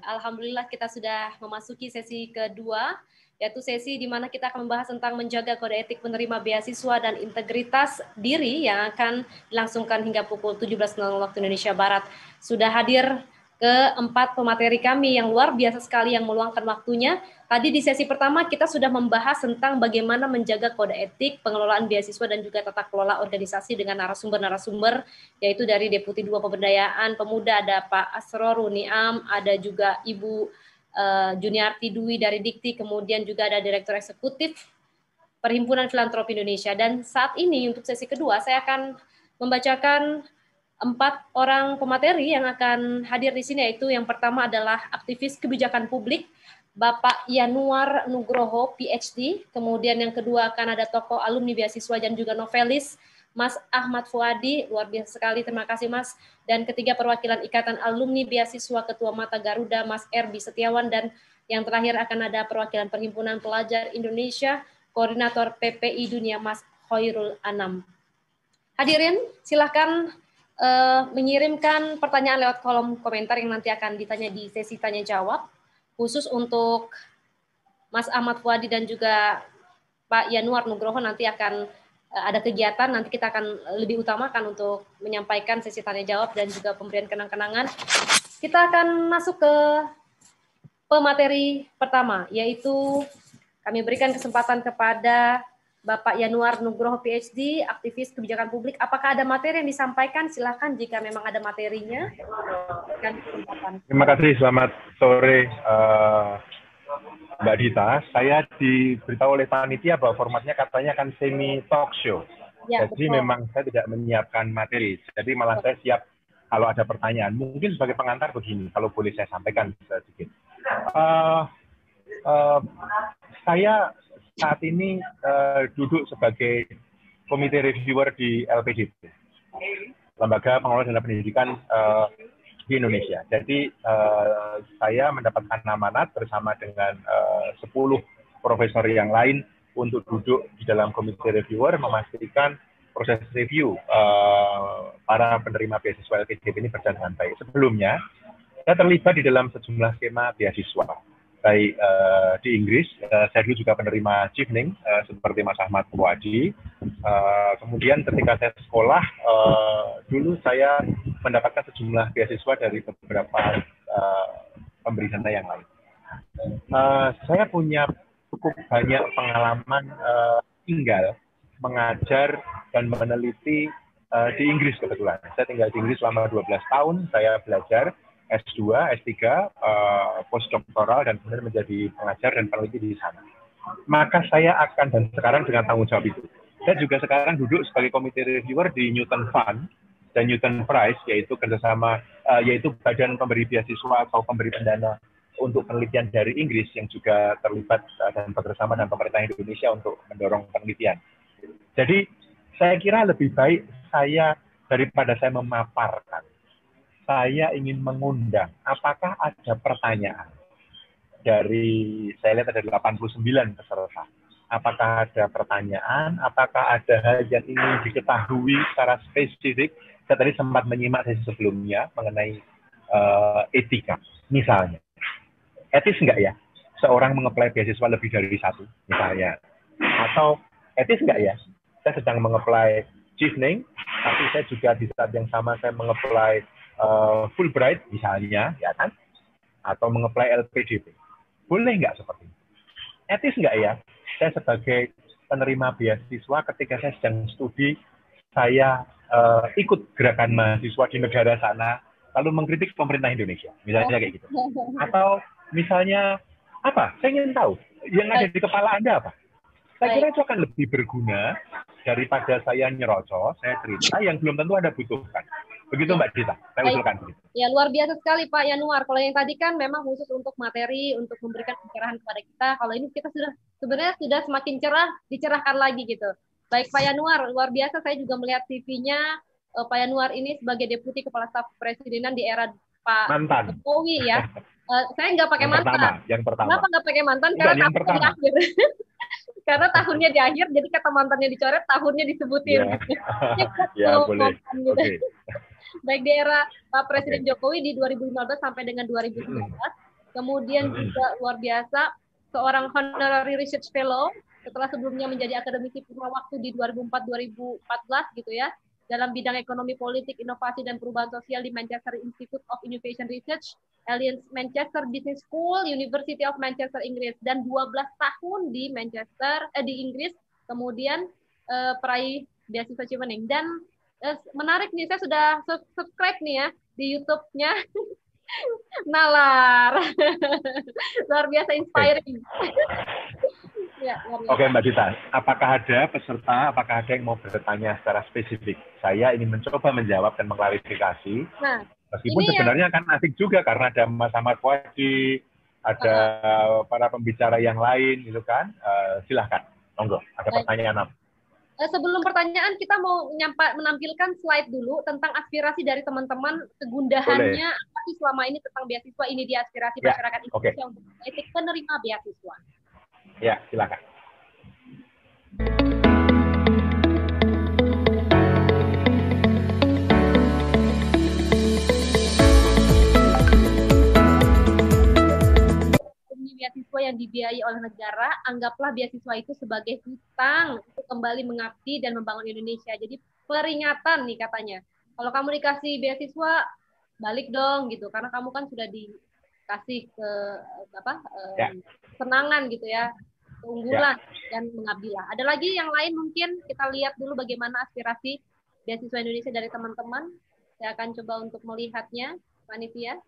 Alhamdulillah kita sudah memasuki sesi kedua, yaitu sesi di mana kita akan membahas tentang menjaga kode etik penerima beasiswa dan integritas diri yang akan dilangsungkan hingga pukul 17.00 waktu Indonesia Barat. Sudah hadir keempat pemateri kami yang luar biasa sekali yang meluangkan waktunya. Tadi di sesi pertama kita sudah membahas tentang bagaimana menjaga kode etik, pengelolaan beasiswa dan juga tata kelola organisasi dengan narasumber-narasumber, yaitu dari Deputi 2 Pemberdayaan Pemuda ada Pak Asrorun Niam, ada juga Ibu Juniarti Dwi dari Dikti, kemudian juga ada Direktur Eksekutif Perhimpunan Filantropi Indonesia. Dan saat ini untuk sesi kedua saya akan membacakan 4 orang pemateri yang akan hadir di sini, yaitu yang pertama adalah aktivis kebijakan publik Bapak Yanuar Nugroho PhD, kemudian yang kedua akan ada tokoh alumni beasiswa dan juga novelis Mas Ahmad Fuadi, luar biasa sekali, terima kasih Mas. Dan ketiga perwakilan Ikatan Alumni Beasiswa Ketua Mata Garuda Mas Erbi Setiawan, dan yang terakhir akan ada perwakilan Perhimpunan Pelajar Indonesia Koordinator PPI Dunia Mas Khairul Anam. Hadirin silahkan mengirimkan pertanyaan lewat kolom komentar yang nanti akan ditanya di sesi tanya jawab. Khusus untuk Mas Ahmad Fuadi dan juga Pak Yanuar Nugroho nanti akan ada kegiatan, nanti kita akan lebih utamakan untuk menyampaikan sesi tanya jawab dan juga pemberian kenang-kenangan. Kita akan masuk ke pemateri pertama, yaitu kami berikan kesempatan kepada Bapak Yanuar Nugroho PhD, aktivis kebijakan publik. Apakah ada materi yang disampaikan? Silakan jika memang ada materinya. Terima kasih, selamat sore Mbak Dita. Saya diberitahu oleh panitia bahwa formatnya katanya akan semi talk show. Ya, jadi betul. Memang saya tidak menyiapkan materi. Jadi malah saya siap kalau ada pertanyaan. Mungkin sebagai pengantar begini, kalau boleh saya sampaikan sedikit. Saya saat ini duduk sebagai komite reviewer di LPDP, Lembaga Pengelola Dana Pendidikan di Indonesia. Jadi saya mendapatkan amanat bersama dengan 10 profesor yang lain untuk duduk di dalam komite reviewer, memastikan proses review para penerima beasiswa LPDP ini berjalan dengan baik. Sebelumnya, saya terlibat di dalam sejumlah skema beasiswa. Baik di Inggris, saya dulu juga penerima chevening seperti Mas Ahmad Fuadi. Kemudian ketika saya sekolah, dulu saya mendapatkan sejumlah beasiswa dari beberapa pemberi dana yang lain. Saya punya cukup banyak pengalaman tinggal, mengajar, dan meneliti di Inggris kebetulan. Saya tinggal di Inggris selama 12 tahun, saya belajar S2, S3, postdoktoral, dan kemudian menjadi pengajar dan peneliti di sana. Maka saya akan, dan sekarang dengan tanggung jawab itu, saya juga sekarang duduk sebagai komite reviewer di Newton Fund dan Newton Prize, yaitu kerjasama, yaitu badan pemberi beasiswa atau pemberi pendana untuk penelitian dari Inggris yang juga terlibat dan bekerjasama dengan pemerintah Indonesia untuk mendorong penelitian. Jadi saya kira lebih baik saya, daripada saya memaparkan, saya ingin mengundang, apakah ada pertanyaan dari, saya lihat ada 89 peserta. Apakah ada pertanyaan, apakah ada hal yang ingin diketahui secara spesifik? Saya tadi sempat menyimak sesi sebelumnya mengenai etika. Misalnya, etis nggak ya seorang mengapply beasiswa lebih dari satu, misalnya? Atau etis nggak ya, saya sedang mengapply chevening, tapi saya juga di saat yang sama saya mengapply Fulbright misalnya, ya kan? Atau mengapply LPDP. Boleh nggak seperti itu? Etis nggak ya? Saya sebagai penerima beasiswa ketika saya sedang studi, saya ikut gerakan mahasiswa di negara sana, lalu mengkritik pemerintah Indonesia, misalnya kayak gitu. Atau misalnya, apa? Saya ingin tahu, yang ada di kepala Anda apa? Saya kira itu akan lebih berguna daripada saya nyerocos, saya cerita yang belum tentu Anda butuhkan. Begitu Mbak Dita, saya usulkan. Ya, luar biasa sekali Pak Yanuar. Kalau yang tadi kan memang khusus untuk materi, untuk memberikan pencerahan kepada kita. Kalau ini kita sebenarnya sudah semakin cerah, dicerahkan lagi gitu. Baik Pak Yanuar, luar biasa, saya juga melihat CV-nya. Pak Yanuar ini sebagai Deputi Kepala Staf Presidenan di era Pak Jokowi ya. Saya nggak pakai mantan. Yang pertama. Kenapa nggak pakai mantan? Karena tahunnya di akhir. Karena tahunnya di akhir, jadi kata mantannya dicoret, tahunnya disebutin. Ya, boleh. Gitu. Okay. Baik di era Pak Presiden Jokowi di 2015 sampai dengan 2019, kemudian juga luar biasa seorang honorary research fellow setelah sebelumnya menjadi akademisi purna waktu di 2004-2014 gitu ya, dalam bidang ekonomi politik, inovasi dan perubahan sosial di Manchester Institute of Innovation Research, Alliance Manchester Business School, University of Manchester Inggris, dan 12 tahun di Manchester di Inggris, kemudian peraih beasiswa Chevening. Dan menarik nih, saya sudah subscribe nih ya di YouTube-nya. Nalar. Luar biasa inspiring. Ya, Oke Mbak Dita, apakah ada yang mau bertanya secara spesifik? Saya ingin mencoba menjawab dan mengklarifikasi. Nah, meskipun sebenarnya kan asik juga karena ada Mas Ahmad Fuadi, ada para pembicara yang lain gitu kan. Silahkan, monggo. Ada pertanyaan apa? Sebelum pertanyaan, kita mau menampilkan slide dulu tentang aspirasi dari teman-teman, kegundahannya apa sih selama ini tentang beasiswa. Ini dia aspirasi masyarakat Indonesia untuk etik penerima beasiswa. Ya, silakan. Beasiswa yang dibiayai oleh negara, anggaplah beasiswa itu sebagai hutang untuk kembali mengabdi dan membangun Indonesia. Jadi peringatan nih katanya, kalau kamu dikasih beasiswa, balik dong gitu, karena kamu kan sudah dikasih kesenangan gitu ya, keunggulan dan mengabdilah. Ada lagi yang lain mungkin kita lihat dulu bagaimana aspirasi beasiswa Indonesia dari teman-teman. Saya akan coba untuk melihatnya, panitia.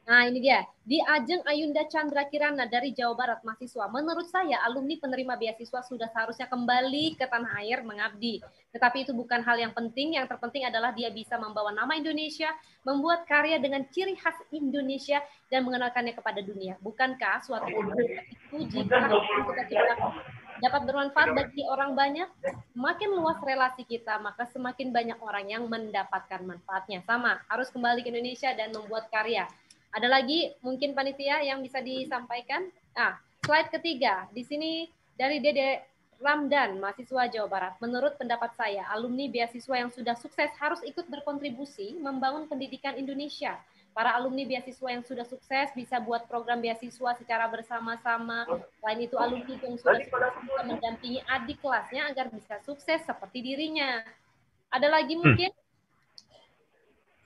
Nah, ini dia. Di Ajeng Ayunda Chandra Kirana dari Jawa Barat, mahasiswa. Menurut saya, alumni penerima beasiswa sudah seharusnya kembali ke tanah air mengabdi. Tetapi itu bukan hal yang penting. Yang terpenting adalah dia bisa membawa nama Indonesia, membuat karya dengan ciri khas Indonesia, dan mengenalkannya kepada dunia. Bukankah suatu itu jika kita ciptakan dapat bermanfaat bagi orang banyak, semakin luas relasi kita, maka semakin banyak orang yang mendapatkan manfaatnya. Sama, harus kembali ke Indonesia dan membuat karya. Ada lagi mungkin panitia yang bisa disampaikan? Nah, slide ketiga. Di sini dari Dede Ramdan, mahasiswa Jawa Barat. Menurut pendapat saya, alumni beasiswa yang sudah sukses harus ikut berkontribusi membangun pendidikan Indonesia. Para alumni beasiswa yang sudah sukses bisa buat program beasiswa secara bersama-sama. Selain itu, alumni yang sudah sukses bisa mendampingi adik kelasnya agar bisa sukses seperti dirinya. Ada lagi mungkin?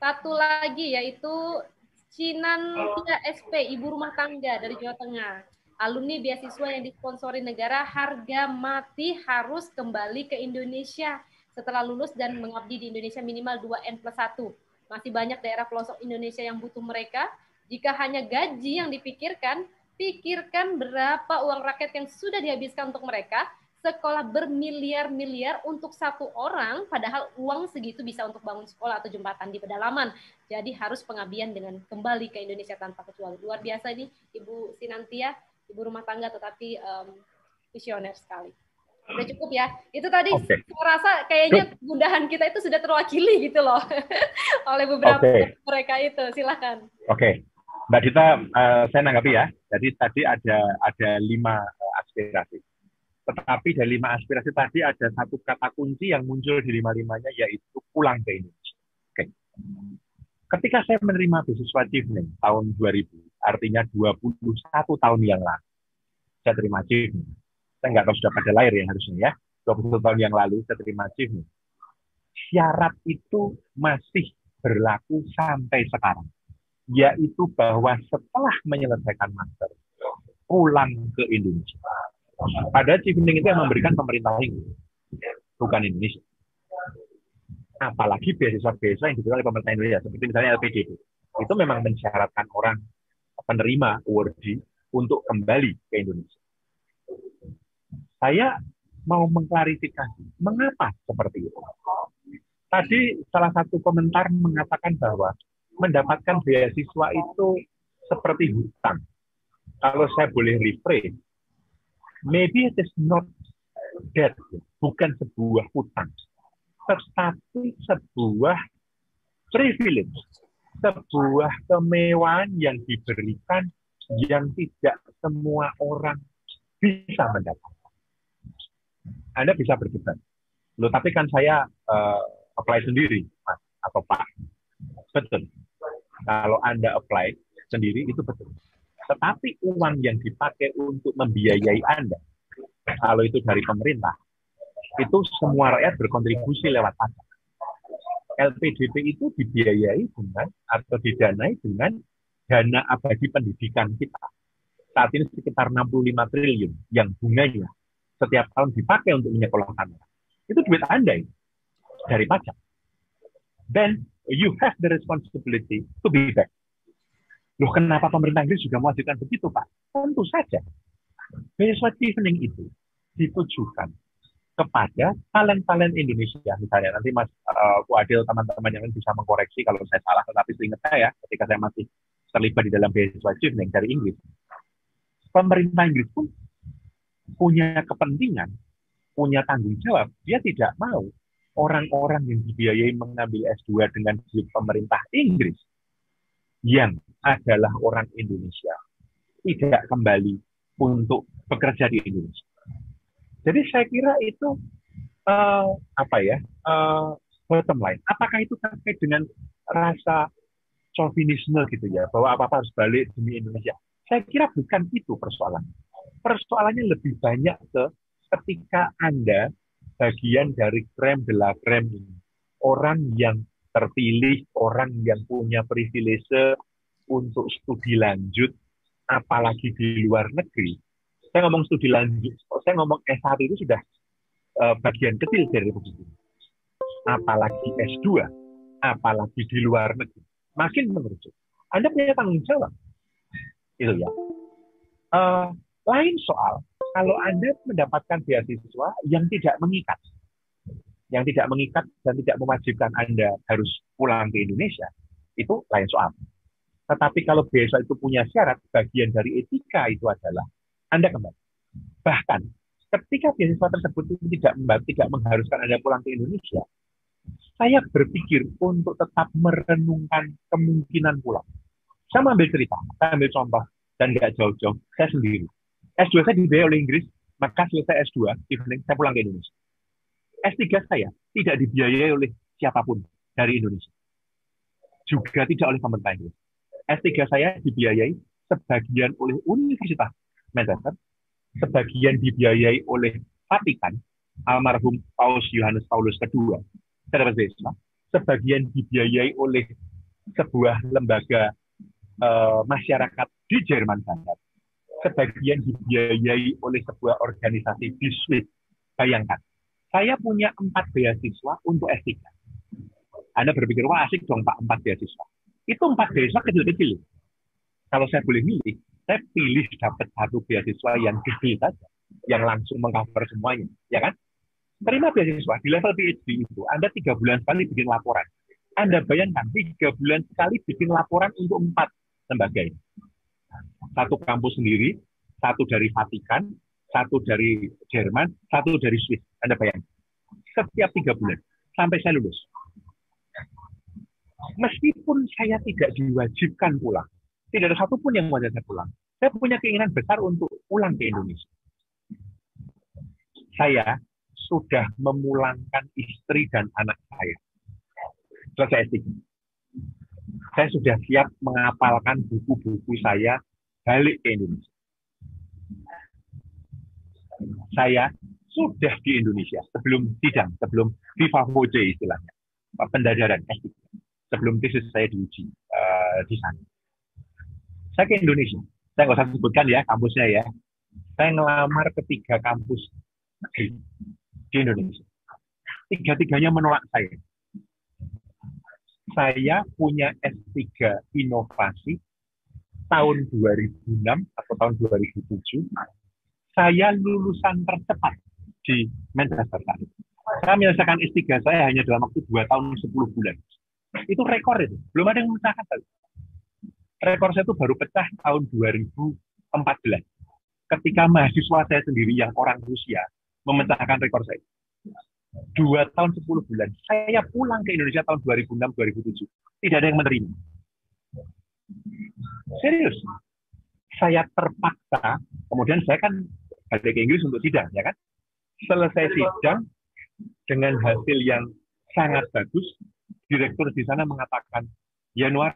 Satu lagi yaitu Cinantia SP, ibu rumah tangga dari Jawa Tengah. Alumni beasiswa yang disponsori negara, harga mati harus kembali ke Indonesia setelah lulus dan mengabdi di Indonesia minimal 2N+1. Masih banyak daerah pelosok Indonesia yang butuh mereka. Jika hanya gaji yang dipikirkan, pikirkan berapa uang rakyat yang sudah dihabiskan untuk mereka. Sekolah bermiliar-miliar untuk satu orang, padahal uang segitu bisa untuk bangun sekolah atau jembatan di pedalaman. Jadi harus pengabdian dengan kembali ke Indonesia tanpa kecuali. Luar biasa ini Ibu Sinantia, ibu rumah tangga tetapi visioner sekali. Udah cukup ya. Itu tadi saya rasa kayaknya kegundahan kita itu sudah terwakili gitu loh oleh beberapa mereka itu. Silakan. Oke. Mbak Dita, saya nanggapi ya. Jadi tadi ada 5 aspirasi. Tetapi dari 5 aspirasi tadi ada satu kata kunci yang muncul di 5-5-nya, yaitu pulang ke Indonesia. Oke. Ketika saya menerima beasiswa Chevening tahun 2000, artinya 21 tahun yang lalu, saya terima Chevening. Saya nggak tahu sudah pada lahir ya harusnya ya. 21 tahun yang lalu saya terima Chevening. Syarat itu masih berlaku sampai sekarang, yaitu bahwa setelah menyelesaikan master, pulang ke Indonesia. Padahal Chevening itu yang memberikan pemerintah Inggris, bukan Indonesia. Apalagi beasiswa-beasiswa yang diberikan oleh pemerintah Indonesia, seperti misalnya LPDP. Itu memang mensyaratkan orang penerima awardee untuk kembali ke Indonesia. Saya mau mengklarifikasi, mengapa seperti itu. Tadi salah satu komentar mengatakan bahwa mendapatkan beasiswa itu seperti hutang. Kalau saya boleh rephrase, maybe it is not that, bukan sebuah hutang, tetapi sebuah privilege, sebuah kemewahan yang diberikan yang tidak semua orang bisa mendapatkan. Anda bisa berdebat, loh tapi kan saya apply sendiri, Mas atau Pak. Betul. Kalau Anda apply sendiri itu betul. Tetapi uang yang dipakai untuk membiayai Anda, kalau itu dari pemerintah, itu semua rakyat berkontribusi lewat pajak. LPDP itu dibiayai dengan atau didanai dengan dana abadi pendidikan kita. Saat ini sekitar 65 triliun yang bunganya setiap tahun dipakai untuk menyekolahkan. Itu duit Anda ini, dari pajak. Then you have the responsibility to be back. Loh, kenapa pemerintah Inggris juga mewajibkan begitu, Pak? Tentu saja. Beasiswa chevening itu ditujukan kepada talent-talent Indonesia. Misalnya nanti Mas Bu Adil, teman-teman yang bisa mengkoreksi kalau saya salah, tetapi seingat saya, ketika saya masih terlibat di dalam beasiswa chevening dari Inggris, pemerintah Inggris pun punya kepentingan, punya tanggung jawab. Dia tidak mau orang-orang yang dibiayai mengambil S2 dengan duit pemerintah Inggris yang adalah orang Indonesia tidak kembali untuk bekerja di Indonesia. Jadi saya kira itu bottom line. Apakah itu terkait dengan rasa chauvinisme gitu ya, bahwa apa-apa harus balik demi Indonesia? Saya kira bukan itu persoalannya. Persoalannya lebih banyak ketika Anda bagian dari crème de la crème ini. Orang yang terpilih, orang yang punya privilege untuk studi lanjut, apalagi di luar negeri. Saya ngomong studi lanjut, saya ngomong S1 itu sudah bagian kecil dari Republik. Apalagi S2, apalagi di luar negeri. Makin mengerucut. Anda punya tanggung jawab. Itu ya. Lain soal, kalau Anda mendapatkan beasiswa yang tidak mengikat, dan tidak mewajibkan Anda harus pulang ke Indonesia, itu lain soal. Tetapi kalau beasiswa itu punya syarat, bagian dari etika itu adalah Anda kembali. Bahkan ketika beasiswa tersebut itu tidak mengharuskan Anda pulang ke Indonesia, saya berpikir untuk tetap merenungkan kemungkinan pulang. Saya ambil cerita, saya ambil contoh, dan nggak jauh-jauh, saya sendiri. S2 saya dibiayai oleh Inggris, maka selesai S2, saya pulang ke Indonesia. S3 saya tidak dibiayai oleh siapapun dari Indonesia. Juga tidak oleh pemerintah Inggris. S3 saya dibiayai sebagian oleh Universitas Manchester, sebagian dibiayai oleh Vatikan, almarhum Paus Yohanes Paulus II, sebagian dibiayai oleh sebuah lembaga masyarakat di Jerman Barat, sebagian dibiayai oleh sebuah organisasi di Swiss. Bayangkan, saya punya 4 beasiswa untuk S3. Anda berpikir, wah asik dong Pak, 4 beasiswa. Itu 4 beasiswa kecil-kecil. Kalau saya boleh milih, saya pilih dapat 1 beasiswa yang gede saja, yang langsung mengcover semuanya, ya kan? Terima beasiswa di level PhD itu, Anda 3 bulan sekali bikin laporan. Anda bayangkan 3 bulan sekali bikin laporan untuk 4 lembaga ini. 1 kampus sendiri, 1 dari Vatikan, 1 dari Jerman, 1 dari Swiss. Anda bayangkan. Setiap 3 bulan sampai saya lulus. Meskipun saya tidak diwajibkan pulang, tidak ada satupun yang mau saya pulang. Saya punya keinginan besar untuk pulang ke Indonesia. Saya sudah memulangkan istri dan anak saya. Selesai S3. Saya sudah siap menghafalkan buku-buku saya balik ke Indonesia. Saya sudah di Indonesia sebelum sidang, sebelum viva voce istilahnya, pendadaran S3. Sebelum tesis saya diuji di sana. Saya ke Indonesia. Saya nggak usah sebutkan ya kampusnya ya. Saya ngelamar ke 3 kampus negeri di Indonesia. 3-tiganya menolak saya. Saya punya S3 inovasi tahun 2006 atau tahun 2007. Saya lulusan tercepat di Manchester. Saya menyelesaikan S3 saya hanya dalam waktu 2 tahun 10 bulan. Itu rekor itu. Belum ada yang memecahkan. Rekor saya itu baru pecah tahun 2014. Ketika mahasiswa saya sendiri yang orang Rusia memecahkan rekor saya. 2 tahun 10 bulan. Saya pulang ke Indonesia tahun 2006-2007. Tidak ada yang menerima. Serius. Saya terpaksa, kemudian saya kan balik ke Inggris untuk sidang, ya kan? Selesai sidang dengan hasil yang sangat bagus, direktur di sana mengatakan, Yanuar,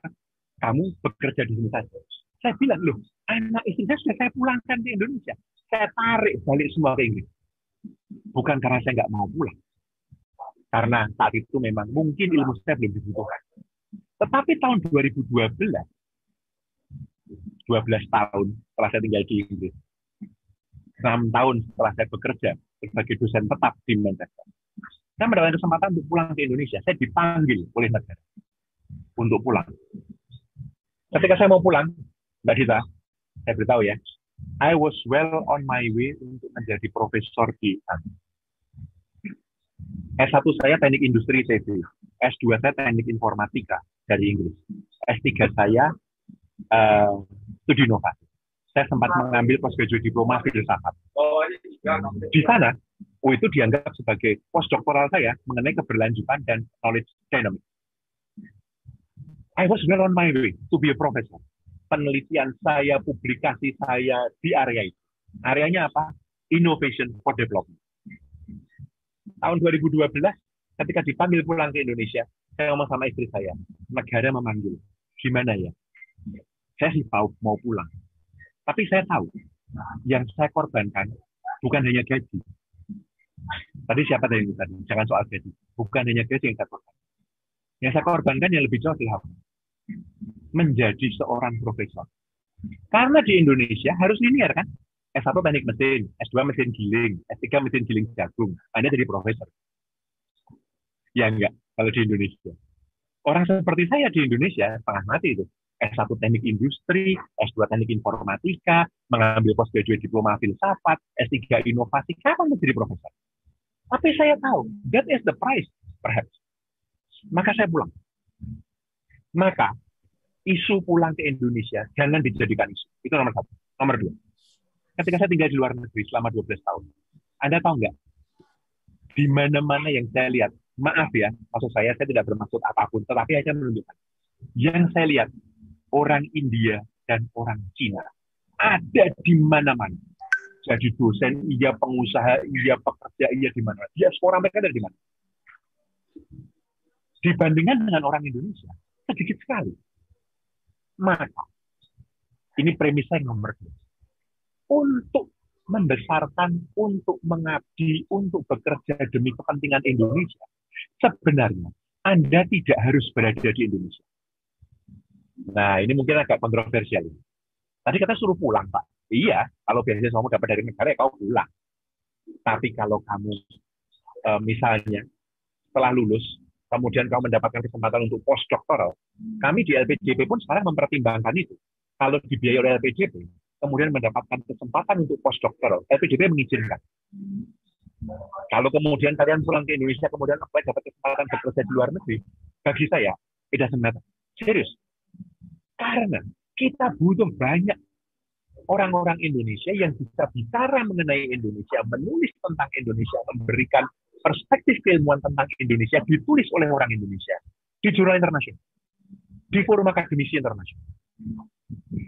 kamu bekerja di sini saja. Saya bilang, loh, anak istri saya sudah saya pulangkan ke Indonesia. Saya tarik balik semua ke Inggris. Bukan karena saya nggak mau pulang. Karena saat itu memang mungkin ilmu saya belum dibutuhkan. Tetapi tahun 2012, 12 tahun setelah saya tinggal di Inggris, 6 tahun setelah saya bekerja sebagai dosen tetap di Manchester, saya mendapatkan kesempatan untuk pulang ke Indonesia. Saya dipanggil oleh negara untuk pulang. Ketika saya mau pulang, Mbak Dita, saya beritahu ya, I was well on my way untuk menjadi profesor di sana. S1 saya teknik industri CV, S2 saya teknik informatika dari Inggris, S3 saya studi inovasi. Saya sempat mengambil postgraduate diploma filsafat. Di sana, itu dianggap sebagai postdoktoral saya mengenai keberlanjutan dan knowledge dynamics. I was well on my way to be a professor. Penelitian saya, publikasi saya di area itu. Areanya apa? Innovation for development. Tahun 2012, ketika dipanggil pulang ke Indonesia, saya ngomong sama istri saya, negara memanggil. Gimana ya? Saya sih tahu mau pulang. Tapi saya tahu, yang saya korbankan bukan hanya gaji. Tadi siapa tadi? Jangan soal gaji. Bukan hanya gaji yang saya korbankan. Yang saya korbankan yang lebih jauh adalah menjadi seorang profesor. Karena di Indonesia harus linear kan? S1 teknik mesin, S2 mesin giling, S3 mesin giling jagung. Anda jadi profesor. Ya enggak, kalau di Indonesia. Orang seperti saya di Indonesia, setengah mati itu. S1 teknik industri, S2 teknik informatika, mengambil postgraduate diploma filsafat, S3 inovasi, kapan menjadi profesor? Tapi saya tahu, that is the price, perhaps. Maka saya pulang. Maka, isu pulang ke Indonesia, jangan dijadikan isu. Itu nomor satu. Nomor dua. Ketika saya tinggal di luar negeri selama 12 tahun, Anda tahu nggak? Di mana-mana yang saya lihat, maaf ya, maksud saya tidak bermaksud apapun, tetapi hanya menunjukkan. Yang saya lihat, orang India dan orang Cina ada di mana-mana. Jadi dosen, iya pengusaha, iya pekerja, iya di mana. Diaspora mereka ada di mana. Dibandingkan dengan orang Indonesia, sedikit sekali. Maka, ini premis saya nomor 2. Untuk membesarkan, untuk mengabdi, untuk bekerja demi kepentingan Indonesia, sebenarnya Anda tidak harus berada di Indonesia. Nah, ini mungkin agak kontroversial. Tadi kata suruh pulang, Pak. Iya, kalau beasiswa kamu dapat dari negara, ya kau pulang. Tapi kalau kamu, misalnya, setelah lulus, kemudian kamu mendapatkan kesempatan untuk postdoktoral, kami di LPJP pun sekarang mempertimbangkan itu. Kalau dibiayai oleh LPJP, kemudian mendapatkan kesempatan untuk postdoktoral, LPJP mengizinkan. Kalau kemudian kalian pulang ke Indonesia, kemudian dapat kesempatan bekerja di luar negeri, bagi saya, it doesn't matter. Serius. Karena kita butuh banyak orang-orang Indonesia yang bisa bicara mengenai Indonesia, menulis tentang Indonesia, memberikan perspektif keilmuan tentang Indonesia, ditulis oleh orang Indonesia, di jurnal internasional, di forum akademisi internasional.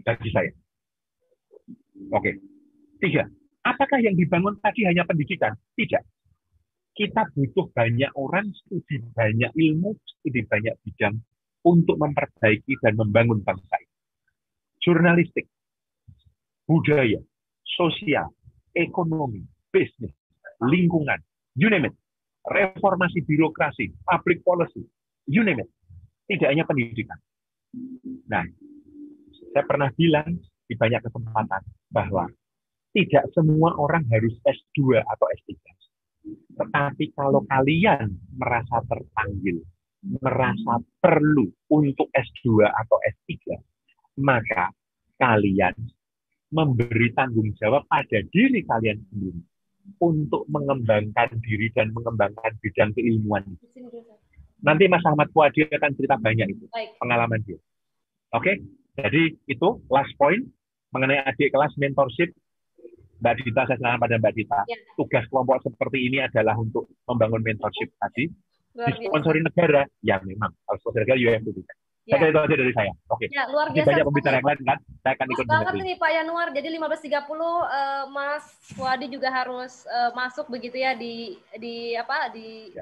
Bagi saya. Oke. 3. Apakah yang dibangun tadi hanya pendidikan? Tidak. Kita butuh banyak orang, studi banyak ilmu, studi banyak bidang untuk memperbaiki dan membangun bangsa ini. Jurnalistik, budaya, sosial, ekonomi, bisnis, lingkungan, you name it. Reformasi birokrasi, public policy, you name it. Tidak hanya pendidikan. Nah, saya pernah bilang di banyak kesempatan bahwa tidak semua orang harus S2 atau S3. Tetapi kalau kalian merasa terpanggil, merasa perlu untuk S2 atau S3, maka kalian memberi tanggung jawab pada diri kalian sendiri untuk mengembangkan diri dan mengembangkan bidang keilmuan. Nanti Mas Ahmad Puadi akan cerita banyak itu, pengalaman dia. Oke, jadi itu last point mengenai adik kelas mentorship. Mbak Dita, saya serahkan pada Mbak Dita. Ya. Tugas kelompok seperti ini adalah untuk membangun mentorship tadi. Disponsori negara, ya memang. Kalau sponsori negara, you have to do that. Saya kira itu aja dari saya. Oke. Ya, luar Masih biasa banyak pembicara yang lain kan? Saya akan Pas ikut banget dengerin. ini Pak Yanuar. Jadi 15.30 Mas Wadi juga harus masuk begitu ya di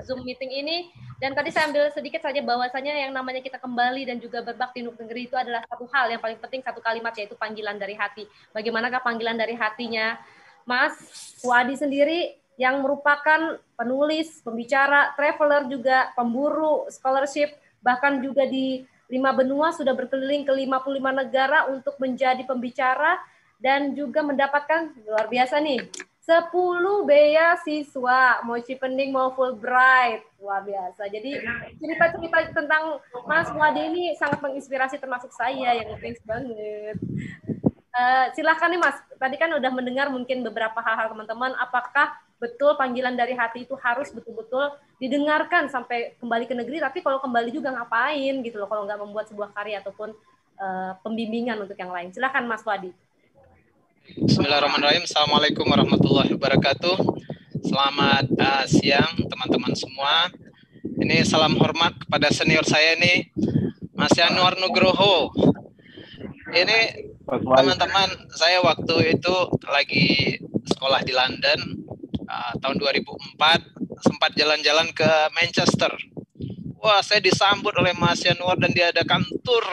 Zoom meeting ini. Dan tadi saya ambil sedikit saja bahwasanya yang namanya kita kembali dan juga berbakti untuk negeri itu adalah satu hal yang paling penting, satu kalimat, yaitu panggilan dari hati. Bagaimanakah panggilan dari hatinya Mas Wadi sendiri yang merupakan penulis, pembicara, traveler juga, pemburu scholarship, bahkan juga di 5 benua, sudah berkeliling ke 55 negara untuk menjadi pembicara dan juga mendapatkan, luar biasa nih, 10 beasiswa, mau Chevening mau Fulbright, luar biasa. Jadi cerita-cerita tentang Mas Wadi ini sangat menginspirasi, termasuk saya yang thanks banget. Silakan nih Mas, tadi kan udah mendengar mungkin beberapa hal-hal teman-teman, apakah betul panggilan dari hati itu harus betul-betul didengarkan sampai kembali ke negeri, tapi kalau kembali juga ngapain gitu loh, kalau nggak membuat sebuah karya ataupun pembimbingan untuk yang lain. Silakan Mas Wadi. Bismillahirrahmanirrahim. Assalamualaikum warahmatullahi wabarakatuh. Selamat siang teman-teman semua. Ini salam hormat kepada senior saya nih, Mas Yanuar Nugroho. Ini teman-teman, saya waktu itu lagi sekolah di London tahun 2004, sempat jalan-jalan ke Manchester. Wah, saya disambut oleh Mas Yanuar dan dia ada kantor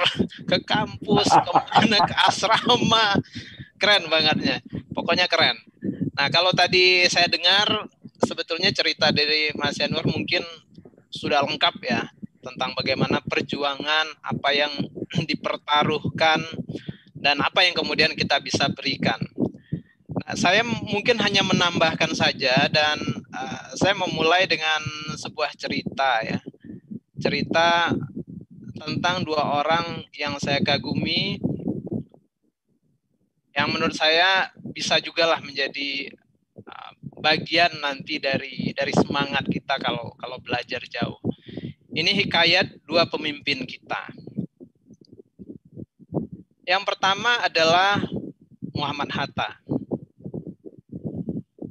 ke kampus, kemana, ke asrama. Keren bangetnya, pokoknya keren. Nah, kalau tadi saya dengar, sebetulnya cerita dari Mas Yanuar mungkin sudah lengkap ya, tentang bagaimana perjuangan, apa yang dipertaruhkan, dan apa yang kemudian kita bisa berikan. Nah, saya mungkin hanya menambahkan saja, dan saya memulai dengan sebuah cerita ya. Cerita tentang dua orang yang saya kagumi, yang menurut saya bisa juga lah menjadi bagian nanti dari semangat kita kalau belajar jauh. Ini hikayat dua pemimpin kita. Yang pertama adalah Muhammad Hatta.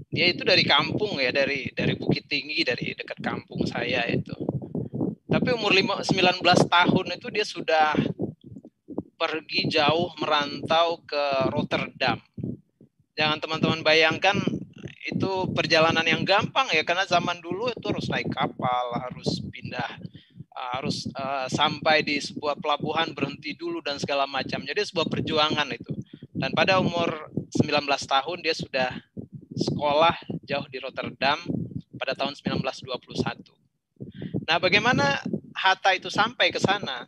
Dia itu dari kampung ya, dari Bukit Tinggi, dari dekat kampung saya itu. Tapi umur 19 tahun itu dia sudah pergi jauh merantau ke Rotterdam. Jangan teman-teman bayangkan itu perjalanan yang gampang ya, karena zaman dulu itu harus naik kapal, harus pindah, harus sampai di sebuah pelabuhan, berhenti dulu dan segala macam. Jadi sebuah perjuangan itu. Dan pada umur 19 tahun dia sudah sekolah jauh di Rotterdam pada tahun 1921. Nah, bagaimana Hatta itu sampai ke sana?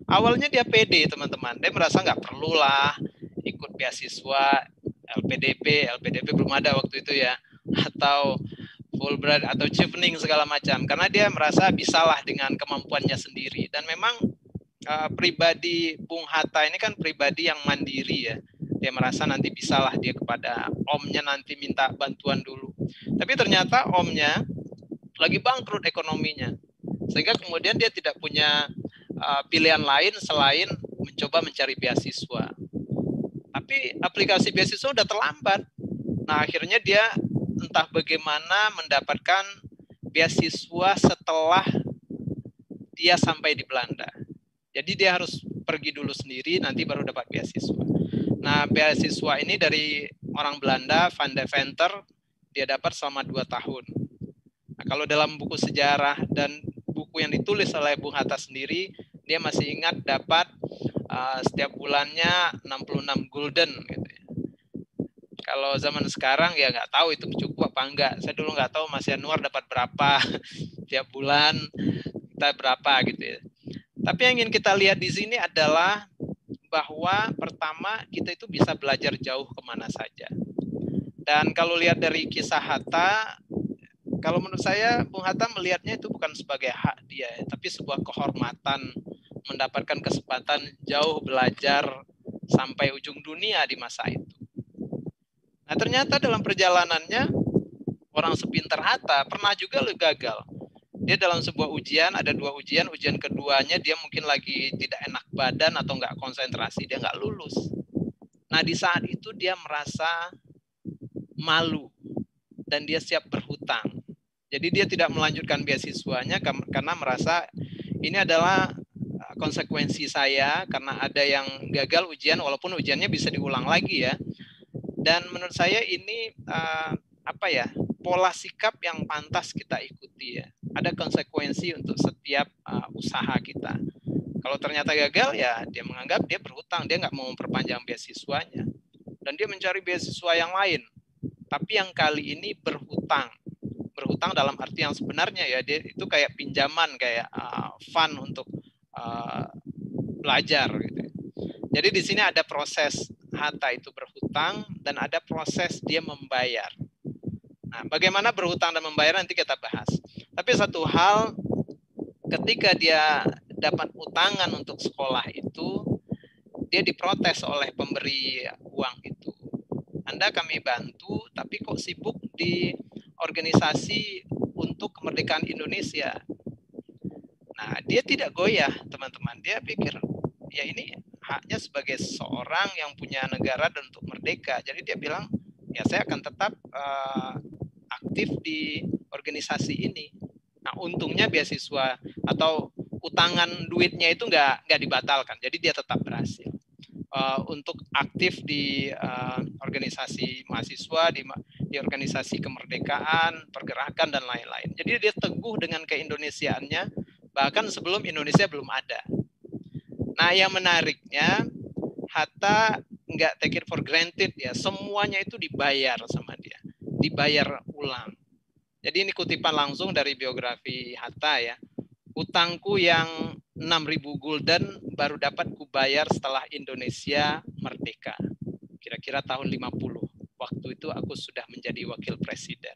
Awalnya dia pede, teman-teman. Dia merasa nggak perlulah ikut beasiswa LPDP belum ada waktu itu ya, atau Fulbright atau Chevening segala macam, karena dia merasa bisalah dengan kemampuannya sendiri. Dan memang pribadi Bung Hatta ini kan pribadi yang mandiri ya. Dia merasa nanti bisalah dia kepada omnya nanti minta bantuan dulu. Tapi ternyata omnya lagi bangkrut ekonominya, sehingga kemudian dia tidak punya pilihan lain selain mencoba mencari beasiswa. Tapi aplikasi beasiswa udah terlambat. Nah, akhirnya dia entah bagaimana mendapatkan beasiswa setelah dia sampai di Belanda. Jadi dia harus pergi dulu sendiri, nanti baru dapat beasiswa. Nah, beasiswa ini dari orang Belanda, Van de Venter, dia dapat selama 2 tahun. Nah, kalau dalam buku sejarah dan buku yang ditulis oleh Bung Hatta sendiri, dia masih ingat dapat setiap bulannya 66 gulden gitu ya. Kalau zaman sekarang ya nggak tahu itu cukup apa enggak. Saya dulu nggak tahu Mas Yanuar dapat berapa tiap bulan, kita berapa gitu ya. Tapi yang ingin kita lihat di sini adalah bahwa pertama kita itu bisa belajar jauh kemana saja. Dan kalau lihat dari kisah Hatta, kalau menurut saya Bung Hatta melihatnya itu bukan sebagai hak dia, tapi sebuah kehormatan mendapatkan kesempatan jauh belajar sampai ujung dunia di masa itu. Nah, ternyata dalam perjalanannya orang sepintar Hatta pernah juga gagal. Dia dalam sebuah ujian, ada 2 ujian, ujian keduanya dia mungkin lagi tidak enak badan atau nggak konsentrasi, dia nggak lulus. Nah, di saat itu dia merasa malu dan dia siap berhutang. Jadi dia tidak melanjutkan beasiswanya karena merasa ini adalah konsekuensi saya karena ada yang gagal ujian walaupun ujiannya bisa diulang lagi ya. Dan menurut saya ini pola sikap yang pantas kita ikuti ya. Ada konsekuensi untuk setiap usaha kita. Kalau ternyata gagal ya dia menganggap dia berhutang, dia nggak mau memperpanjang beasiswanya. Dan dia mencari beasiswa yang lain. Tapi yang kali ini berhutang. Berhutang dalam arti yang sebenarnya ya, dia itu kayak pinjaman, kayak fund untuk belajar gitu. Jadi di sini ada proses Hatta itu berhutang dan ada proses dia membayar. Nah, bagaimana berhutang dan membayar nanti kita bahas. Tapi satu hal, ketika dia dapat utangan untuk sekolah itu, dia diprotes oleh pemberi uang itu. Anda kami bantu, tapi kok sibuk di organisasi untuk kemerdekaan Indonesia. Nah, dia tidak goyah, teman-teman. Dia pikir, ya ini haknya sebagai seorang yang punya negara dan untuk merdeka. Jadi dia bilang, ya saya akan tetap aktif di organisasi ini. Nah, untungnya beasiswa atau utangan duitnya itu nggak dibatalkan. Jadi dia tetap berhasil untuk aktif di organisasi mahasiswa, di organisasi kemerdekaan, pergerakan dan lain-lain. Jadi dia teguh dengan keindonesiaannya bahkan sebelum Indonesia belum ada. Nah, yang menariknya Hatta nggak take it for granted ya, semuanya itu dibayar sama dia, dibayar ulang. Jadi ini kutipan langsung dari biografi Hatta ya. Utangku yang 6.000 gulden baru dapat kubayar setelah Indonesia merdeka. Kira-kira tahun 50. Waktu itu aku sudah menjadi wakil presiden.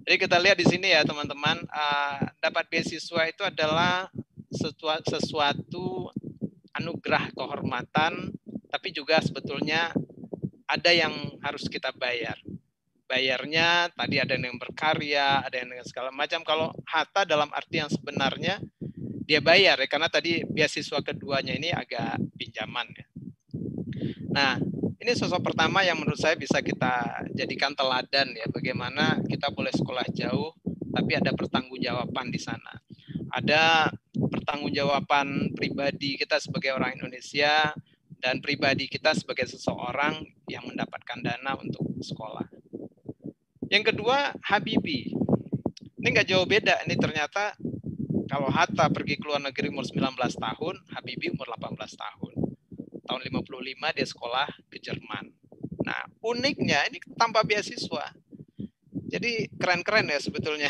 Jadi kita lihat di sini ya teman-teman, dapat beasiswa itu adalah sesuatu anugerah kehormatan, tapi juga sebetulnya ada yang harus kita bayar. Bayarnya tadi ada yang berkarya, ada yang dengan segala macam. Kalau Hatta dalam arti yang sebenarnya dia bayar ya, karena tadi beasiswa keduanya ini agak pinjaman ya. Nah, ini sosok pertama yang menurut saya bisa kita jadikan teladan ya, bagaimana kita boleh sekolah jauh tapi ada pertanggungjawaban di sana. Ada pertanggungjawaban pribadi kita sebagai orang Indonesia dan pribadi kita sebagai seseorang yang mendapatkan dana untuk sekolah. Yang kedua, Habibie. Ini nggak jauh beda. Ini ternyata kalau Hatta pergi ke luar negeri umur 19 tahun, Habibie umur 18 tahun. Tahun 55 dia sekolah ke Jerman. Nah, uniknya ini tanpa beasiswa. Jadi keren-keren ya sebetulnya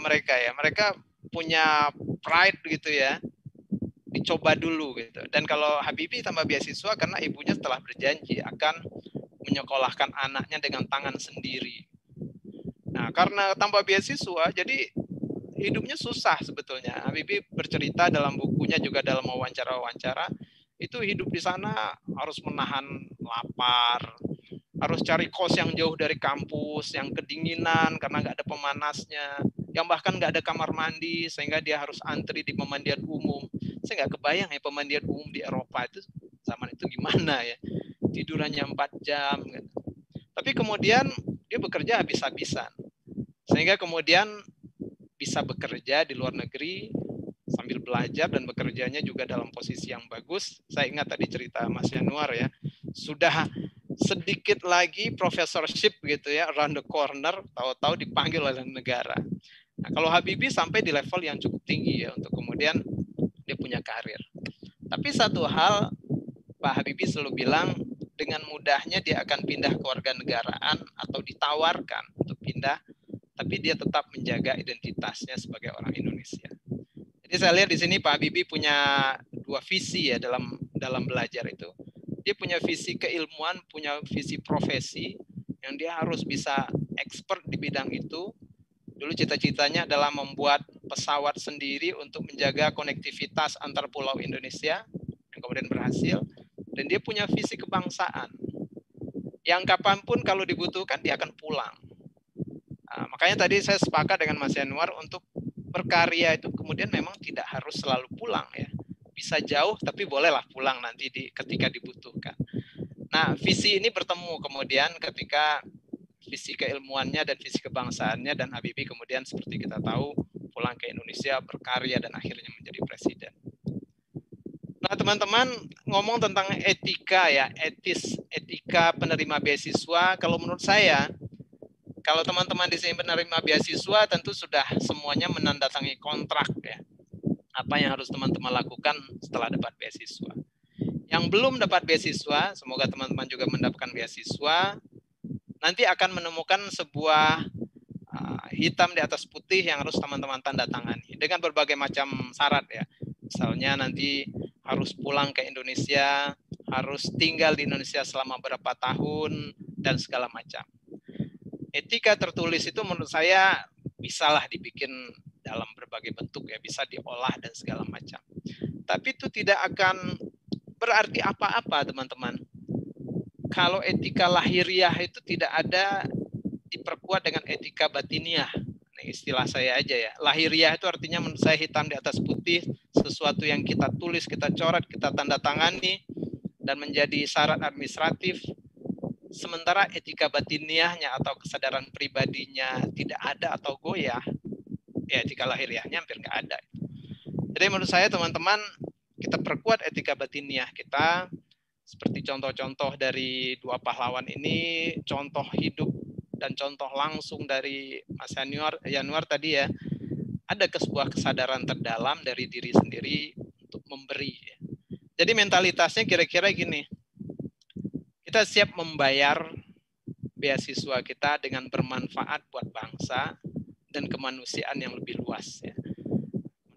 mereka ya. Mereka punya pride gitu ya. Dicoba dulu gitu. Dan kalau Habibie tanpa beasiswa karena ibunya telah berjanji akan menyekolahkan anaknya dengan tangan sendiri. Nah, karena tanpa beasiswa, jadi hidupnya susah sebetulnya. Habibie bercerita dalam bukunya juga dalam wawancara-wawancara, itu hidup di sana harus menahan lapar, harus cari kos yang jauh dari kampus, yang kedinginan karena nggak ada pemanasnya, yang bahkan nggak ada kamar mandi, sehingga dia harus antri di pemandian umum. Saya nggak kebayang ya pemandian umum di Eropa itu zaman itu gimana ya, tidurannya 4 jam. Gitu. Tapi kemudian dia bekerja habis-habisan, sehingga kemudian bisa bekerja di luar negeri sambil belajar dan bekerjanya juga dalam posisi yang bagus. Saya ingat tadi cerita Mas Yanuar ya, sudah sedikit lagi professorship gitu ya, around the corner, tahu-tahu dipanggil oleh negara. Nah, kalau Habibie sampai di level yang cukup tinggi ya, untuk kemudian dia punya karir. Tapi satu hal, Pak Habibie selalu bilang, dengan mudahnya dia akan pindah ke warganegaraan atau ditawarkan untuk pindah, tapi dia tetap menjaga identitasnya sebagai orang Indonesia. Jadi saya lihat di sini Pak Habibie punya dua visi ya dalam belajar itu. Dia punya visi keilmuan, punya visi profesi yang dia harus bisa expert di bidang itu. Dulu cita-citanya adalah membuat pesawat sendiri untuk menjaga konektivitas antar pulau Indonesia, yang kemudian berhasil. Dan dia punya visi kebangsaan, yang kapanpun kalau dibutuhkan dia akan pulang. Nah, makanya tadi saya sepakat dengan Mas Yanuar untuk berkarya itu kemudian memang tidak harus selalu pulang ya. Bisa jauh tapi bolehlah pulang nanti ketika dibutuhkan. Nah, visi ini bertemu kemudian ketika visi keilmuannya dan visi kebangsaannya, dan Habibie kemudian seperti kita tahu pulang ke Indonesia berkarya dan akhirnya menjadi presiden. Nah, teman-teman ngomong tentang etika ya, etika penerima beasiswa. Kalau menurut saya, kalau teman-teman di sini penerima beasiswa, tentu sudah semuanya menandatangani kontrak ya. Apa yang harus teman-teman lakukan setelah dapat beasiswa. Yang belum dapat beasiswa, semoga teman-teman juga mendapatkan beasiswa, nanti akan menemukan sebuah hitam di atas putih yang harus teman-teman tanda tangani dengan berbagai macam syarat ya. Misalnya nanti harus pulang ke Indonesia, harus tinggal di Indonesia selama berapa tahun, dan segala macam. Etika tertulis itu menurut saya bisalah dibikin dalam berbagai bentuk ya, bisa diolah dan segala macam. Tapi itu tidak akan berarti apa-apa teman-teman. Kalau etika lahiriah itu tidak ada diperkuat dengan etika batiniah. Nah, istilah saya aja ya. Lahiriah itu artinya menurut saya hitam di atas putih, sesuatu yang kita tulis, kita coret, kita tanda tangani, dan menjadi syarat administratif. Sementara etika batiniahnya atau kesadaran pribadinya tidak ada atau goyah, ya etika lahiriahnya hampir nggak ada. Jadi menurut saya teman-teman, kita perkuat etika batiniah kita, seperti contoh-contoh dari dua pahlawan ini, contoh hidup dan contoh langsung dari Mas Yanuar tadi ya, ada sebuah kesadaran terdalam dari diri sendiri untuk memberi. Jadi mentalitasnya kira-kira gini, kita siap membayar beasiswa kita dengan bermanfaat buat bangsa dan kemanusiaan yang lebih luas ya.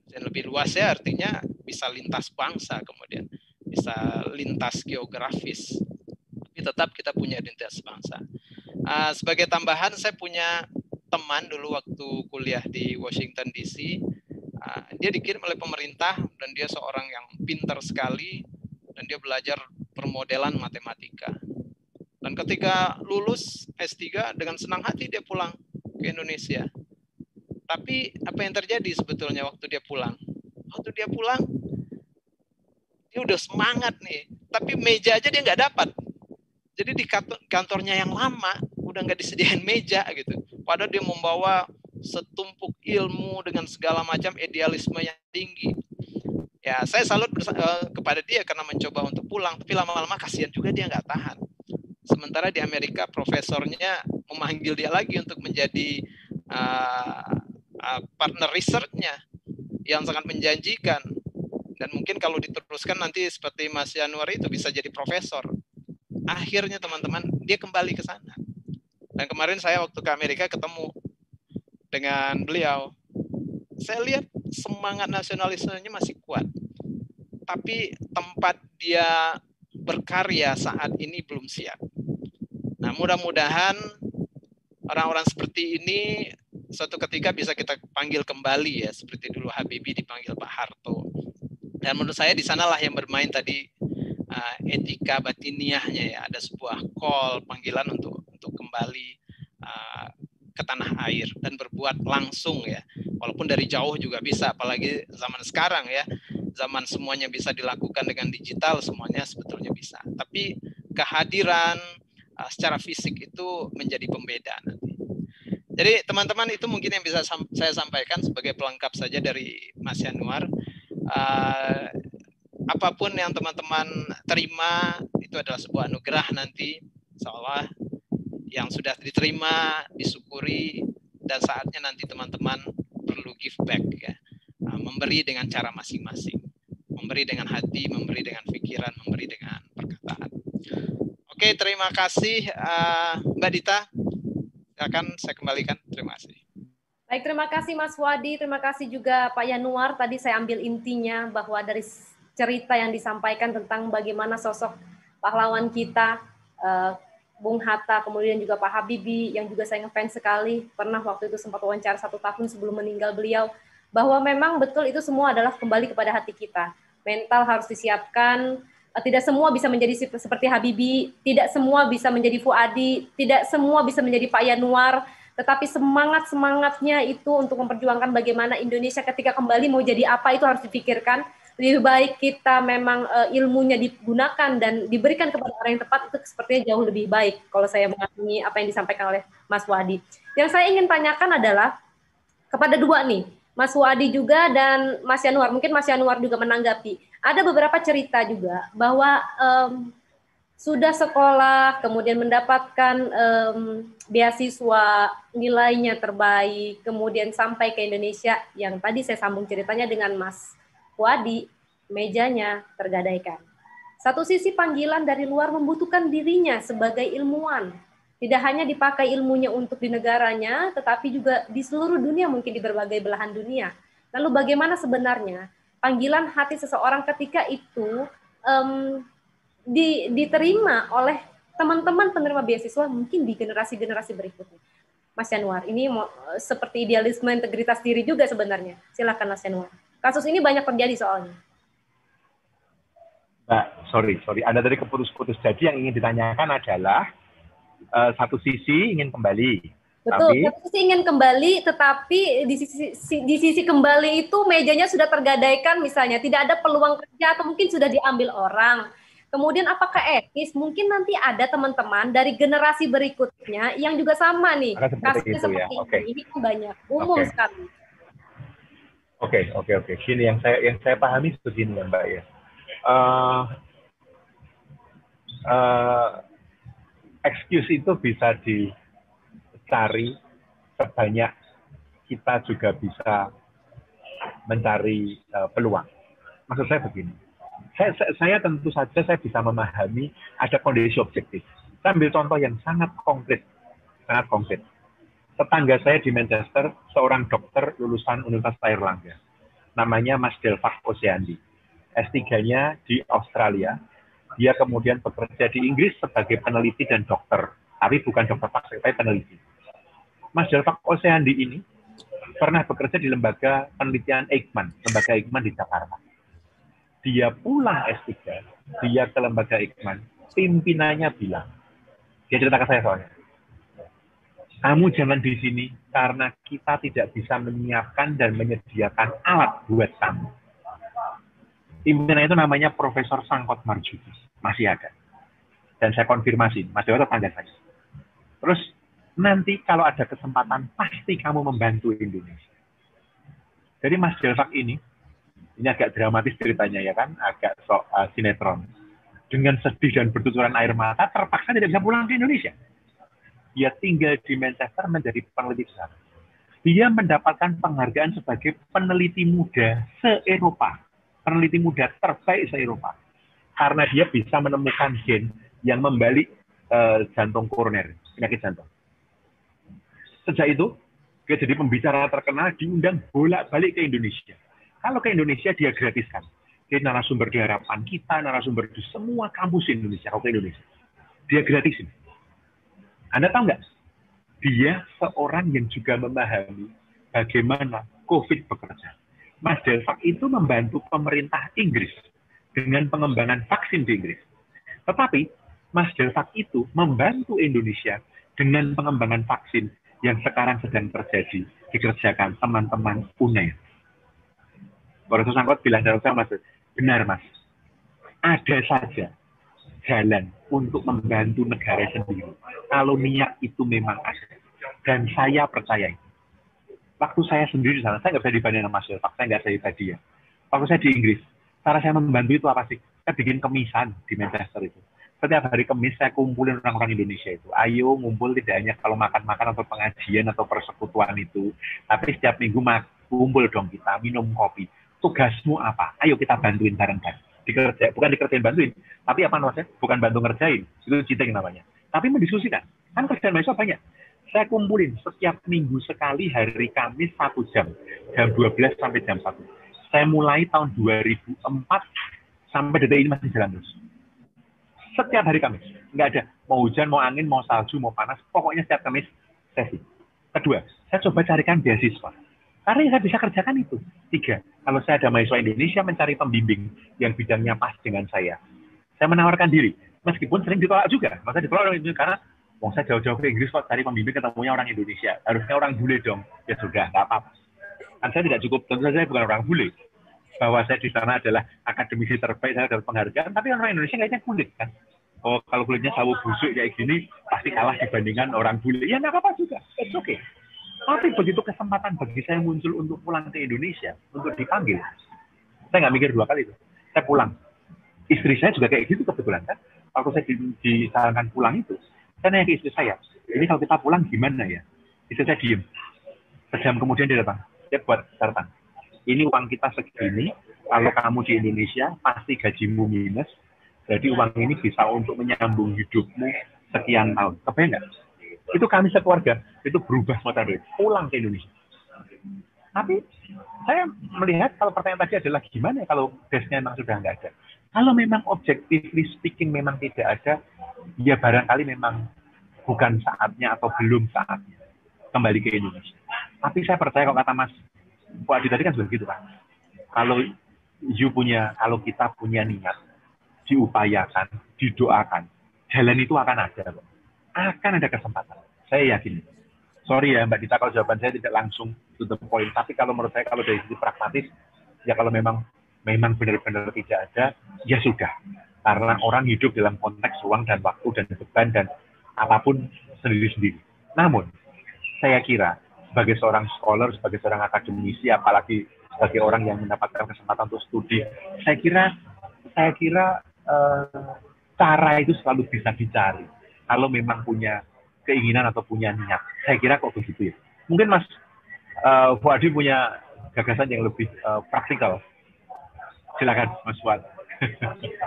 Dan lebih luas ya artinya bisa lintas bangsa, kemudian bisa lintas geografis, tapi tetap kita punya identitas bangsa. Sebagai tambahan, saya punya teman dulu waktu kuliah di Washington DC, dia dikirim oleh pemerintah dan dia seorang yang pintar sekali dan dia belajar permodelan matematika. Dan ketika lulus S3 dengan senang hati dia pulang ke Indonesia. Tapi apa yang terjadi sebetulnya waktu dia pulang? Waktu dia pulang, dia udah semangat nih, tapi meja aja dia nggak dapat. Jadi di kantornya yang lama udah nggak disediain meja gitu. Padahal dia membawa setumpuk ilmu dengan segala macam idealisme yang tinggi. Ya saya salut kepada dia karena mencoba untuk pulang, tapi lama-lama kasihan juga dia nggak tahan. Sementara di Amerika profesornya memanggil dia lagi untuk menjadi partner research-nya yang sangat menjanjikan. Dan mungkin kalau diteruskan nanti seperti Mas Yanuar itu bisa jadi profesor. Akhirnya teman-teman dia kembali ke sana. Dan kemarin saya waktu ke Amerika ketemu dengan beliau. Saya lihat semangat nasionalismenya masih kuat. Tapi tempat dia berkarya saat ini belum siap. Nah, mudah-mudahan orang-orang seperti ini suatu ketika bisa kita panggil kembali ya, seperti dulu Habibie dipanggil Pak Harto. Dan menurut saya di sanalah yang bermain tadi etika batiniahnya ya, ada sebuah call, panggilan untuk kembali ke tanah air dan berbuat langsung ya. Walaupun dari jauh juga bisa, apalagi zaman sekarang ya. Zaman semuanya bisa dilakukan dengan digital, semuanya sebetulnya bisa. Tapi kehadiran secara fisik itu menjadi pembeda nanti. Jadi teman-teman itu mungkin yang bisa saya sampaikan sebagai pelengkap saja dari Mas Yanuar. Apapun yang teman-teman terima itu adalah sebuah anugerah nanti, seolah yang sudah diterima, disyukuri, dan saatnya nanti teman-teman perlu give back ya, memberi dengan cara masing-masing, memberi dengan hati, memberi dengan pikiran, memberi dengan perkataan. Oke, terima kasih Mbak Dita. Silakan saya kembalikan. Terima kasih. Baik, terima kasih Mas Wadi, terima kasih juga Pak Yanuar. Tadi saya ambil intinya bahwa dari cerita yang disampaikan tentang bagaimana sosok pahlawan kita, Bung Hatta, kemudian juga Pak Habibie, yang juga saya ngefans sekali, pernah waktu itu sempat wawancara 1 tahun sebelum meninggal beliau, bahwa memang betul itu semua adalah kembali kepada hati kita. Mental harus disiapkan, tidak semua bisa menjadi seperti Habibie, tidak semua bisa menjadi Fuadi, tidak semua bisa menjadi Pak Yanuar, tetapi semangat-semangatnya itu untuk memperjuangkan bagaimana Indonesia ketika kembali mau jadi apa itu harus dipikirkan. Lebih baik kita memang ilmunya digunakan dan diberikan kepada orang yang tepat, itu sepertinya jauh lebih baik kalau saya mengalami apa yang disampaikan oleh Mas Wadi. Yang saya ingin tanyakan adalah kepada dua nih, Mas Wadi juga dan Mas Yanuar, mungkin Mas Yanuar juga menanggapi. Ada beberapa cerita juga bahwa sudah sekolah, kemudian mendapatkan beasiswa, nilainya terbaik, kemudian sampai ke Indonesia, yang tadi saya sambung ceritanya dengan Mas Wadi, mejanya tergadaikan. Satu sisi panggilan dari luar membutuhkan dirinya sebagai ilmuwan. Tidak hanya dipakai ilmunya untuk di negaranya, tetapi juga di seluruh dunia, mungkin di berbagai belahan dunia. Lalu bagaimana sebenarnya panggilan hati seseorang ketika itu diterima oleh teman-teman penerima beasiswa mungkin di generasi-generasi berikutnya. Mas Yanuar, ini seperti idealisme integritas diri juga sebenarnya. Silakan Mas Yanuar. Kasus ini banyak terjadi soalnya. Mbak, sorry. Anda tadi keputus-putus. Jadi yang ingin ditanyakan adalah satu sisi ingin kembali. Betul, satu sisi ingin kembali, tetapi di sisi kembali itu mejanya sudah tergadaikan misalnya, tidak ada peluang kerja atau mungkin sudah diambil orang. Kemudian apakah etis? Mungkin nanti ada teman-teman dari generasi berikutnya yang juga sama nih. Kasusnya seperti ini kan banyak, umum sekali. Oke. Gini yang saya pahami begini ya Mbak ya. Excuse itu bisa dicari sebanyak kita juga bisa mencari peluang. Maksud saya begini, saya tentu saja saya bisa memahami ada kondisi objektif. Saya ambil contoh yang sangat konkret. Tetangga saya di Manchester, seorang dokter lulusan Universitas Airlangga, namanya Mas Delfaq Oseandi. S3-nya di Australia. Dia kemudian bekerja di Inggris sebagai peneliti dan dokter, tapi bukan dokter praktek, tapi peneliti. Mas Delfaq Oseandi ini pernah bekerja di lembaga penelitian Eijkman, lembaga Eijkman di Jakarta. Dia pulang S3, dia ke lembaga Eijkman, pimpinannya bilang, dia cerita ke saya soalnya, kamu jangan di sini karena kita tidak bisa menyiapkan dan menyediakan alat buat kamu. Pimpinan itu namanya Profesor Sangkot Marjuki, masih ada. Dan saya konfirmasi, Mas Dewa tetangga saya. Terus nanti kalau ada kesempatan pasti kamu membantu Indonesia. Jadi Mas Delfaq ini agak dramatis ceritanya ya kan, agak sinetron. Dengan sedih dan bertuturan air mata, terpaksa tidak bisa pulang ke Indonesia. Dia tinggal di Manchester menjadi peneliti besar. Dia mendapatkan penghargaan sebagai peneliti muda se-Eropa. Peneliti muda terbaik se-Eropa. Karena dia bisa menemukan gen yang membalik jantung koroner, penyakit jantung. Sejak itu, dia jadi pembicara terkenal, diundang bolak-balik ke Indonesia. Kalau ke Indonesia, dia gratiskan. Dia narasumber di harapan kita, narasumber di semua kampus Indonesia, kalau ke Indonesia. Dia gratisin. Anda tahu nggak? Dia seorang yang juga memahami bagaimana COVID bekerja. Mas Delfaq itu membantu pemerintah Inggris dengan pengembangan vaksin di Inggris. Tetapi Mas Delfaq itu membantu Indonesia dengan pengembangan vaksin yang sekarang sedang terjadi dikerjakan teman-teman UNER. Profesor Sangkot bilang dari saya, Mas, benar Mas, ada saja jalan untuk membantu negara sendiri. Kalau niat itu memang ada. Dan saya percaya itu. Waktu saya sendiri di sana, saya nggak bisa dibandingkan sama Mas Delfaq, saya nggak cerita dia. Waktu saya di Inggris, cara saya membantu itu apa sih? Saya bikin kemisan di Manchester itu. Setiap hari Kamis saya kumpulin orang-orang Indonesia itu. Ayo ngumpul tidak hanya kalau makan-makan atau pengajian atau persekutuan itu. Tapi setiap minggu kumpul dong kita, minum kopi. Tugasmu apa? Ayo kita bantuin bareng-bareng. Bukan dikerjain bantuin, tapi apa namanya? Bukan bantu ngerjain. Itu cheating namanya. Tapi mendiskusikan. Kan kerjaan mahasiswa banyak. Saya kumpulin setiap minggu sekali hari Kamis 1 jam. Jam 12 sampai jam 1. Saya mulai tahun 2004 sampai detik ini masih jalan terus. Setiap hari Kamis. Nggak ada. Mau hujan, mau angin, mau salju, mau panas. Pokoknya setiap Kamis sesi. Kedua, saya coba carikan beasiswa. Karena yang saya bisa kerjakan itu. 3, kalau saya ada mahasiswa Indonesia mencari pembimbing yang bidangnya pas dengan saya menawarkan diri. Meskipun sering ditolak juga. Maka ditolak orang Indonesia karena saya jauh-jauh ke Inggris kok cari pembimbing ketemunya orang Indonesia. Harusnya orang bule dong. Ya sudah, nggak apa-apa. Kan saya tidak cukup, tentu saja saya bukan orang bule. Bahwa saya di sana adalah akademisi terbaik, saya dapat penghargaan, tapi orang Indonesia kayaknya kulit kan. Oh, kalau kulitnya sawo busuk kayak gini, pasti kalah dibandingkan orang bule. Ya nggak apa-apa juga. It's okay. Tapi begitu kesempatan bagi saya muncul untuk pulang ke Indonesia, untuk dipanggil, saya nggak mikir dua kali itu. Saya pulang. Istri saya juga kayak gitu kebetulan kan. Waktu saya disarankan pulang itu, saya nanya ke istri saya, ini kalau kita pulang gimana ya? Istri saya diem. Sejam kemudian dia datang. Dia buat catatan. Ini uang kita segini, kalau kamu di Indonesia, pasti gajimu minus. Jadi uang ini bisa untuk menyambung hidupmu sekian tahun. Kebayang nggak? Itu kami sekeluarga, itu berubah mata duit. Pulang ke Indonesia. Tapi saya melihat kalau pertanyaan tadi adalah gimana kalau desnya memang sudah nggak ada. Kalau memang objectively speaking memang tidak ada, ya barangkali memang bukan saatnya atau belum saatnya kembali ke Indonesia. Tapi saya percaya kalau kata Mas Fuadi tadi kan begitu kan. Kalau kalau kita punya niat, diupayakan, didoakan, jalan itu akan ada. Akan ada kesempatan. Saya yakin. Sorry ya Mbak Dita kalau jawaban saya tidak langsung to the point. Tapi kalau menurut saya kalau dari sisi pragmatis, ya kalau memang benar-benar tidak ada, ya sudah. Karena orang hidup dalam konteks ruang dan waktu dan beban dan apapun sendiri-sendiri. Namun, saya kira sebagai seorang scholar, sebagai seorang akademisi, apalagi sebagai orang yang mendapatkan kesempatan untuk studi, saya kira cara itu selalu bisa dicari. Kalau memang punya keinginan atau punya niat. Saya kira kok begitu ya. Mungkin Mas Fuadi punya gagasan yang lebih praktikal. Silakan Mas Fuad.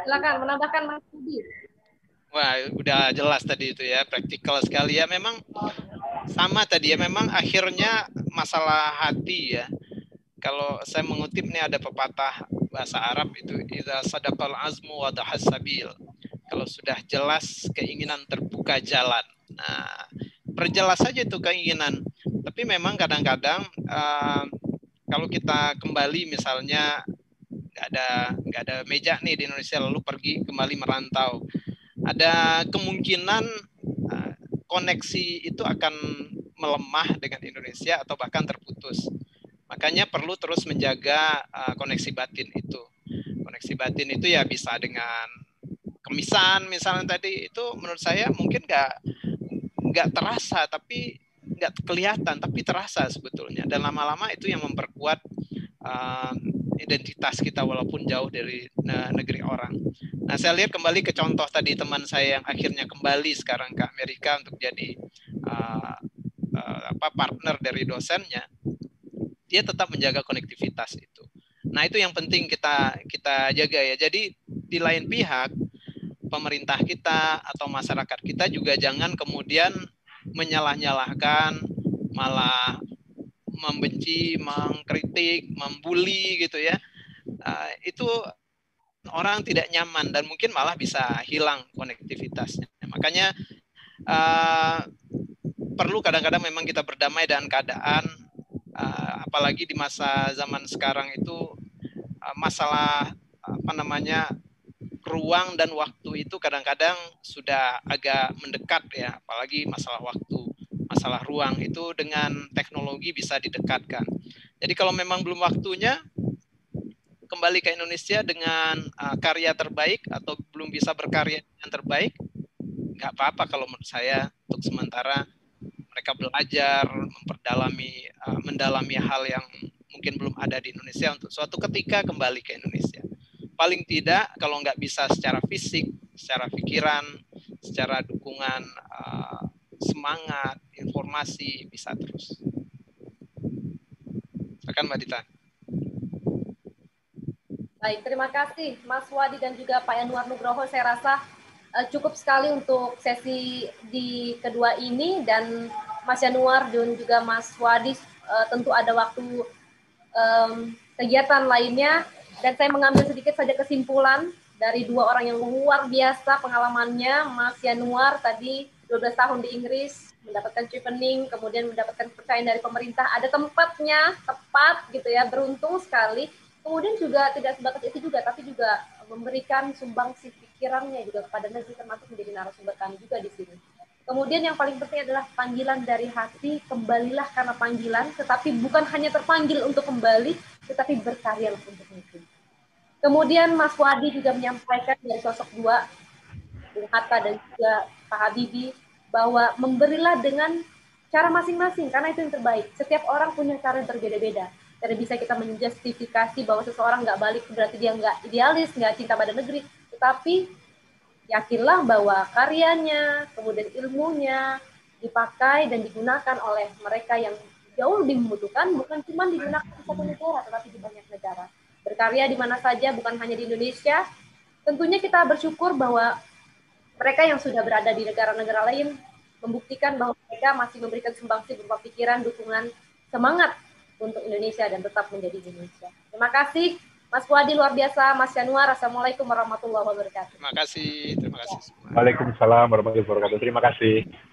Silakan menambahkan Mas Budi. Wah, udah jelas tadi itu ya, praktikal sekali ya. Memang sama tadi ya, memang akhirnya masalah hati ya. Kalau saya mengutip nih ada pepatah bahasa Arab itu, idza sadaqal azmu wa dahas sabil. Kalau sudah jelas keinginan terbuka jalan. Nah, perjelas saja itu keinginan. Tapi memang kadang-kadang kalau kita kembali misalnya nggak ada meja nih di Indonesia lalu pergi kembali merantau, ada kemungkinan koneksi itu akan melemah dengan Indonesia atau bahkan terputus. Makanya perlu terus menjaga koneksi batin itu. Koneksi batin itu ya bisa dengan kemisan misalnya tadi, itu menurut saya mungkin nggak terasa, tapi nggak kelihatan, tapi terasa sebetulnya. Dan lama-lama itu yang memperkuat identitas kita walaupun jauh dari negeri orang. Nah, saya lihat kembali ke contoh tadi teman saya yang akhirnya kembali sekarang ke Amerika untuk jadi partner dari dosennya. Dia tetap menjaga konektivitas itu. Nah, itu yang penting kita jaga ya. Jadi di lain pihak pemerintah kita atau masyarakat kita juga jangan kemudian menyalah-nyalahkan, malah membenci, mengkritik, membuli gitu ya. Itu orang tidak nyaman dan mungkin malah bisa hilang konektivitasnya. Makanya perlu kadang-kadang memang kita berdamai dengan keadaan, apalagi di masa zaman sekarang itu masalah ruang dan waktu itu kadang-kadang sudah agak mendekat ya, apalagi masalah waktu, masalah ruang itu dengan teknologi bisa didekatkan. Jadi kalau memang belum waktunya kembali ke Indonesia dengan karya terbaik atau belum bisa berkarya yang terbaik, nggak apa-apa kalau menurut saya untuk sementara mereka belajar, mendalami hal yang mungkin belum ada di Indonesia untuk suatu ketika kembali ke Indonesia. Paling tidak kalau nggak bisa secara fisik, secara pikiran, secara dukungan semangat, informasi bisa terus. Silakan Mbak Dita. Baik, terima kasih Mas Wadi dan juga Pak Yanuar Nugroho. Saya rasa cukup sekali untuk sesi di kedua ini, dan Mas Yanuar dan juga Mas Wadi tentu ada waktu kegiatan lainnya. Dan saya mengambil sedikit saja kesimpulan dari dua orang yang luar biasa pengalamannya. Mas Yanuar tadi 12 tahun di Inggris, mendapatkan chevening, kemudian mendapatkan kepercayaan dari pemerintah, ada tempatnya, tepat gitu ya, beruntung sekali. Kemudian juga tidak sebatas itu juga, tapi juga memberikan sumbangsi pikirannya juga kepada negeri, termasuk menjadi narasumber kami juga di sini. Kemudian yang paling penting adalah panggilan dari hati, kembalilah karena panggilan, tetapi bukan hanya terpanggil untuk kembali, tetapi berkarya untuk negeri. Kemudian Mas Wadi juga menyampaikan dari sosok dua, Bung Hatta dan juga Pak Habibie, bahwa memberilah dengan cara masing-masing, karena itu yang terbaik. Setiap orang punya cara yang berbeda-beda. Tidak bisa kita menjustifikasi bahwa seseorang nggak balik berarti dia nggak idealis, nggak cinta pada negeri. Tetapi yakinlah bahwa karyanya, kemudian ilmunya dipakai dan digunakan oleh mereka yang jauh lebih membutuhkan, bukan cuma digunakan di satu negara, tetapi di banyak negara. Berkarya di mana saja, bukan hanya di Indonesia. Tentunya kita bersyukur bahwa mereka yang sudah berada di negara-negara lain membuktikan bahwa mereka masih memberikan sumbangsi berupa pikiran, dukungan, semangat untuk Indonesia dan tetap menjadi Indonesia. Terima kasih Mas Fuadi, luar biasa. Mas Yanuar, Assalamualaikum warahmatullahi wabarakatuh. Terima kasih semua. Waalaikumsalam warahmatullahi wabarakatuh. Terima kasih.